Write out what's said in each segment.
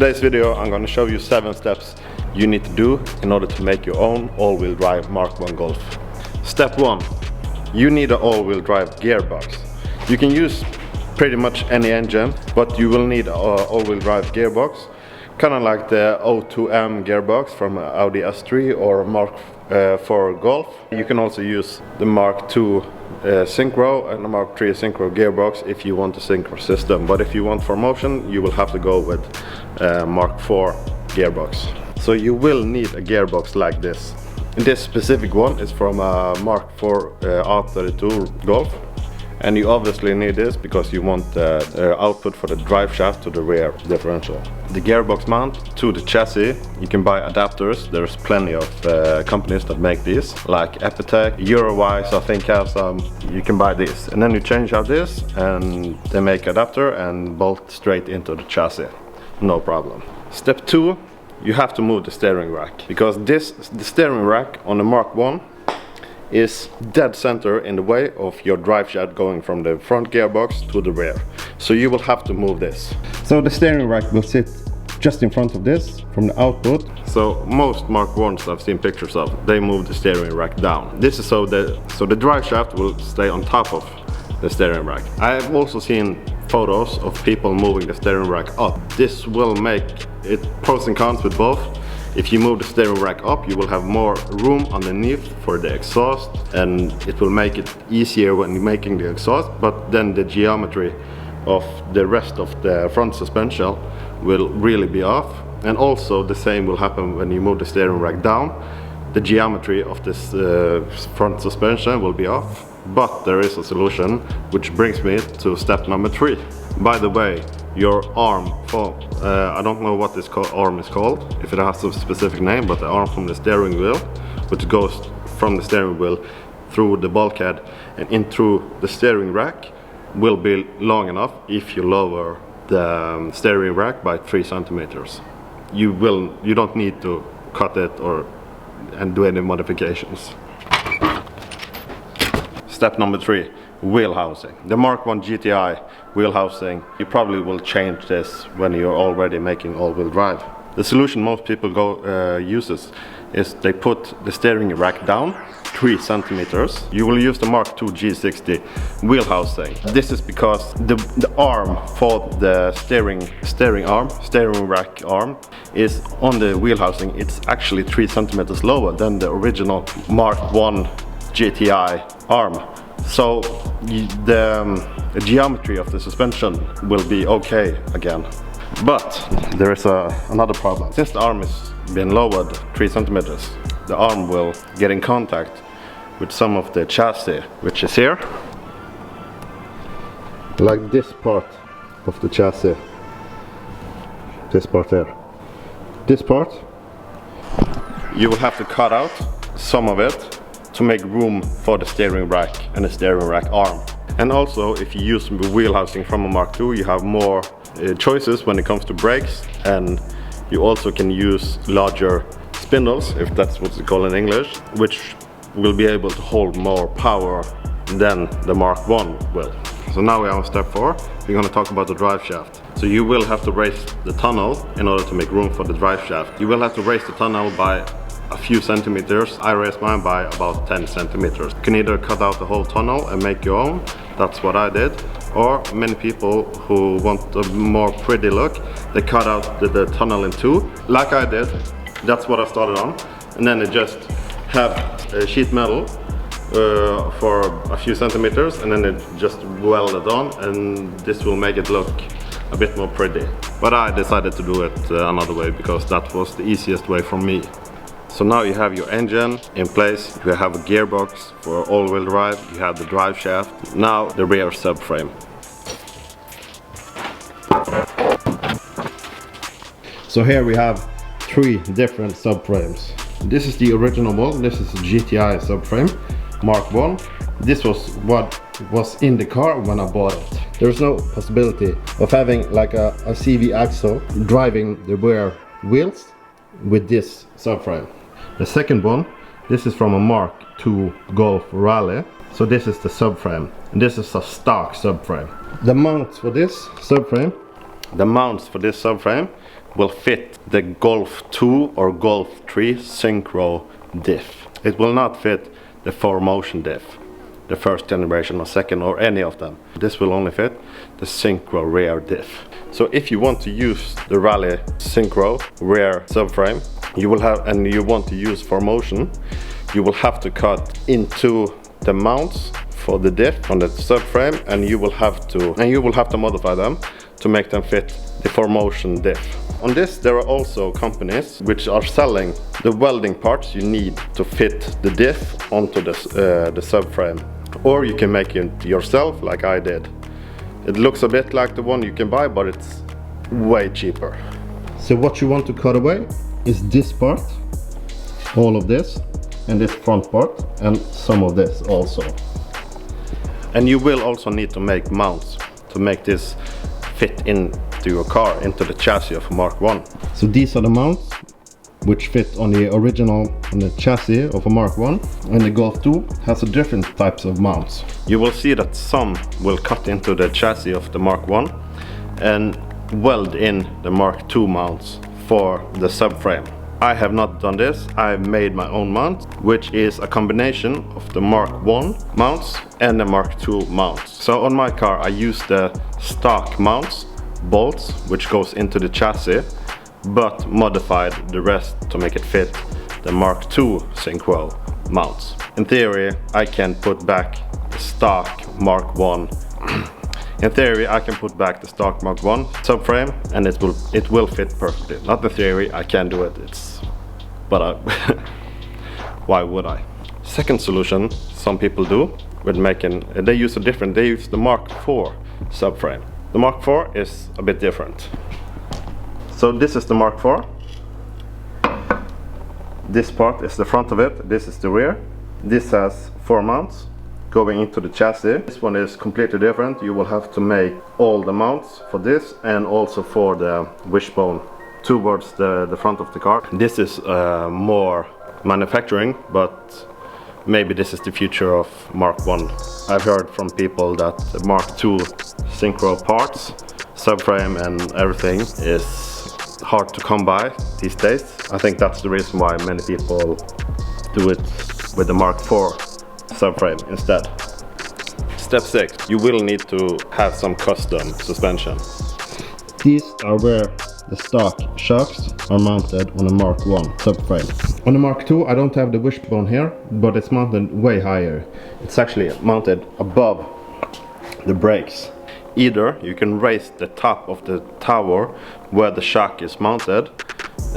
today's video I'm going to show you 7 steps you need to do in order to make your own all-wheel drive Mk1 Golf. Step 1. You need an all-wheel drive gearbox. You can use pretty much any engine, but you will need an all-wheel drive gearbox, kind of like the Vw gearbox from Audi S3 or Mk4 Golf. You can also use the Mk2 synchro and the Mk3 synchro gearbox if you want a synchro system, but if you want 4Motion you will have to go with Mk4 gearbox. So you will need a gearbox like this. This specific one is from a Mk4 AWD Golf, and you obviously need this because you want the output for the drive shaft to the rear differential. The gearbox mount to the chassis, you can buy adapters. There's plenty of companies that make these, like Epitech, Eurowise I think have some. You can buy this, and then you change out this and they make adapter and bolt straight into the chassis, no problem. Step 2, you have to move the steering rack, because the steering rack on the Mk1 is dead center in the way of your drive shaft going from the front gearbox to the rear. So you will have to move this. So the steering rack will sit just in front of this from the output. So most Mk1s I've seen pictures of, they move the steering rack down. This is so the drive shaft will stay on top of the steering rack. I've also seen photos of people moving the steering rack up. This will make it pros and cons with both. If you move the steering rack up, you will have more room underneath for the exhaust, and it will make it easier when you're making the exhaust, but then the geometry of the rest of the front suspension will really be off. And also the same will happen when you move the steering rack down. The geometry of this front suspension will be off. But there is a solution, which brings me to step number 3. By the way, your arm for I don't know what this arm is called, if it has a specific name, but the arm from the steering wheel, which goes from the steering wheel through the bulkhead and in through the steering rack, will be long enough if you lower the steering rack by 3 centimeters. You don't need to cut it and do any modifications. Step number 3, wheel housing. The Mk1 GTI wheel housing, you probably will change this when you're already making all-wheel drive. The solution most people uses is they put the steering rack down 3 centimeters. You will use the Mk2 G60 wheel housing. This is because the arm for the steering rack arm is on the wheel housing. It's actually 3 centimeters lower than the original Mk1 GTI arm. So the geometry of the suspension will be okay again. But there is another problem. Since the arm is being lowered 3 centimeters, the arm will get in contact with some of the chassis, which is here. Like this part of the chassis. This part there. This part, you will have to cut out some of it to make room for the steering rack and the steering rack arm. And also, if you use wheel housing from a Mk2, you have more choices when it comes to brakes, and you also can use larger spindles, if that's what you call in English, which will be able to hold more power than the Mk1 will. So now we are on step 4. We're going to talk about the drive shaft. So you will have to raise the tunnel in order to make room for the drive shaft. You will have to raise the tunnel by a few centimeters. I raised mine by about 10 centimeters. You can either cut out the whole tunnel and make your own. That's what I did. Or many people who want a more pretty look, they cut out the tunnel in 2, like I did. That's what I started on. And then they just have a sheet metal for a few centimeters, and then it just weld it on, and this will make it look a bit more pretty. But I decided to do it another way because that was the easiest way for me. So now you have your engine in place, you have a gearbox for all-wheel drive, you have the drive shaft, now the rear subframe. So here we have 3 different subframes. This is the original one, this is the GTI subframe, Mk1. This was what was in the car when I bought it. There's no possibility of having like a CV axle driving the rear wheels with this subframe. The second one, this is from a Mk2 Golf Rally. So this is the subframe, and this is a stock subframe. The mounts for this subframe will fit the Golf 2 or Golf 3 synchro diff. It will not fit the 4Motion diff, the first generation or second or any of them. This will only fit the synchro rear diff. So if you want to use the Rally synchro rear subframe, you will have, and you want to use 4Motion, you will have to cut into the mounts for the diff on the subframe, and you will have to modify them to make them fit the 4Motion diff. On this, there are also companies which are selling the welding parts you need to fit the diff onto the subframe. Or you can make it yourself, like I did. It looks a bit like the one you can buy, but it's way cheaper. So what you want to cut away is this part, all of this, and this front part, and some of this also. And you will also need to make mounts to make this fit into your car, into the chassis of a Mark 1. So these are the mounts which fit on the original, on the chassis of a Mark 1, and the Golf 2 has a different types of mounts. You will see that some will cut into the chassis of the Mark 1 and weld in the Mark 2 mounts for the subframe. I have not done this. I've made my own mount, which is a combination of the Mark 1 mounts and the Mark 2 mounts. So on my car I use the stock mounts, bolts, which goes into the chassis, but modified the rest to make it fit the Mark II synchro mounts. In theory, I can put back the stock Mark 1. In theory, I can put back the stock Mark 1 subframe, and it will fit perfectly. Not the theory, I can do it. But why would I? Second solution some people do with making, they use the Mark 4 subframe. The Mark 4 is a bit different. So this is the Mark 4. This part is the front of it, this is the rear. This has 4 mounts going into the chassis. This one is completely different. You will have to make all the mounts for this and also for the wishbone towards the front of the car. This is more manufacturing, but maybe this is the future of Mark 1. I've heard from people that the Mark 2 synchro parts, subframe and everything is hard to come by these days. I think that's the reason why many people do it with the Mark 4 subframe instead. Step 6. You will need to have some custom suspension. These are where the stock shocks are mounted on a Mark 1 subframe. On the Mark 2 I don't have the wishbone here, but it's mounted way higher. It's actually mounted above the brakes. Either you can raise the top of the tower where the shock is mounted,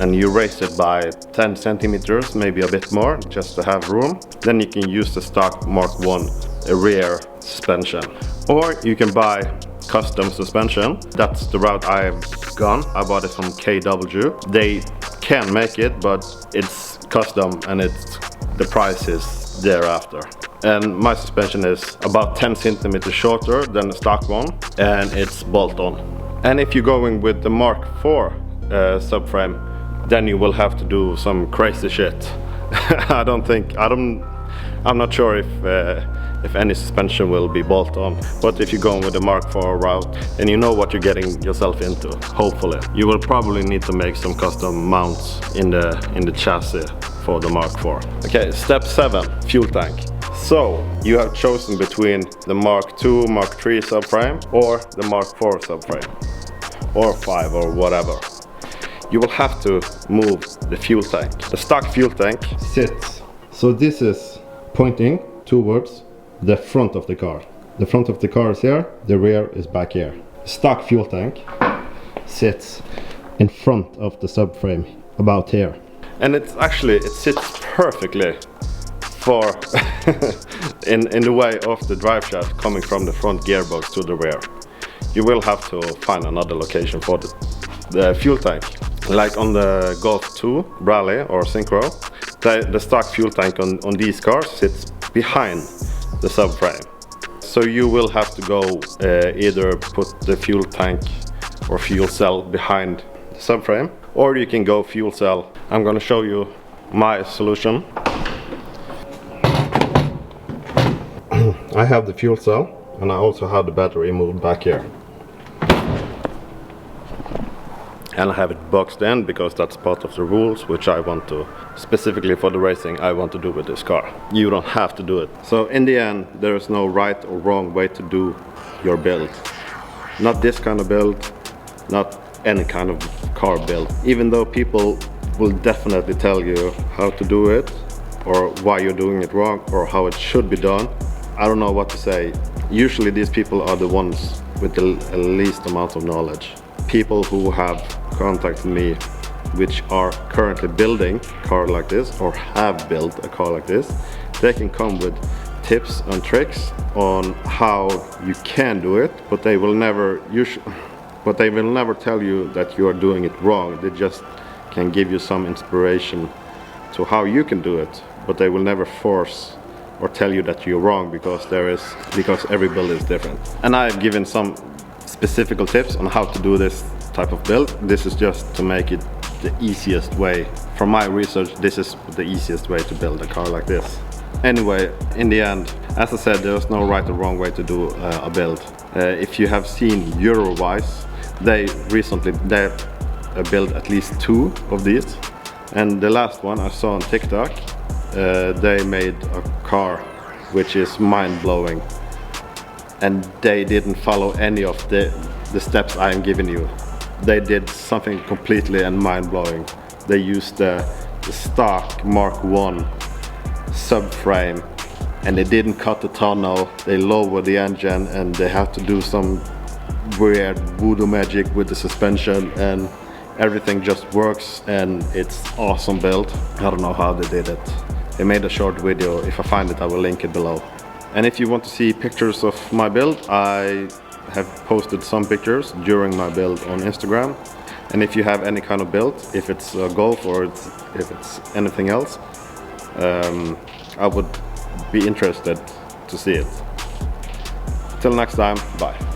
and you raise it by 10 centimeters, maybe a bit more, just to have room. Then you can use the stock Mark 1 rear suspension. Or you can buy custom suspension. That's the route I've gone. I bought it from KW. They can make it, but it's custom and the price is thereafter. And my suspension is about 10 centimeters shorter than the stock one, and it's bolt-on. And if you're going with the Mark 4 subframe, then you will have to do some crazy shit. I'm not sure if any suspension will be bolt-on, but if you're going with the Mark 4 route, then you know what you're getting yourself into, hopefully. You will probably need to make some custom mounts in the chassis for the Mark 4. Okay, step 7, fuel tank. So, you have chosen between the Mark 2, Mark 3 subframe or the Mark 4 subframe, or 5 or whatever. You will have to move the fuel tank. The stock fuel tank sits, so this is pointing towards the front of the car. The front of the car is here, the rear is back here. The stock fuel tank sits in front of the subframe, about here. And it sits perfectly for in the way of the drive shaft coming from the front gearbox to the rear. You will have to find another location for the fuel tank. Like on the Golf 2 Rally or Synchro, the stock fuel tank on these cars sits behind the subframe. So you will have to go either put the fuel tank or fuel cell behind the subframe, or you can go fuel cell. I'm going to show you my solution. I have the fuel cell and I also have the battery moved back here. and I have it boxed in because that's part of the rules, which I want to, specifically for the racing, I want to do with this car. You don't have to do it. So in the end, there is no right or wrong way to do your build. Not this kind of build, not any kind of car build. Even though people will definitely tell you how to do it, or why you're doing it wrong, or how it should be done, I don't know what to say. Usually these people are the ones with the least amount of knowledge. People who have contacted me, which are currently building a car like this, or have built a car like this, they can come with tips and tricks on how you can do it, but they will never tell you that you are doing it wrong. They just can give you some inspiration to how you can do it, but they will never force or tell you that you're wrong, because every build is different. And I've given some specific tips on how to do this type of build. This is just to make it the easiest way. From my research, this is the easiest way to build a car like this. Anyway, in the end, as I said, there's no right or wrong way to do a build. If you have seen Eurowise, they recently built at least 2 of these, and the last one I saw on TikTok, they made a car which is mind-blowing, and they didn't follow any of the steps I am giving you. They did something completely and mind-blowing. They used the stock Mark 1 subframe, and they didn't cut the tunnel. They lowered the engine, and they had to do some weird voodoo magic with the suspension, and everything just works, and it's awesome build. I don't know how they did it. They made a short video. If I find it, I will link it below. And if you want to see pictures of my build, I have posted some pictures during my build on Instagram. And if you have any kind of build, if it's golf or if it's anything else, I would be interested to see it. Till next time, bye.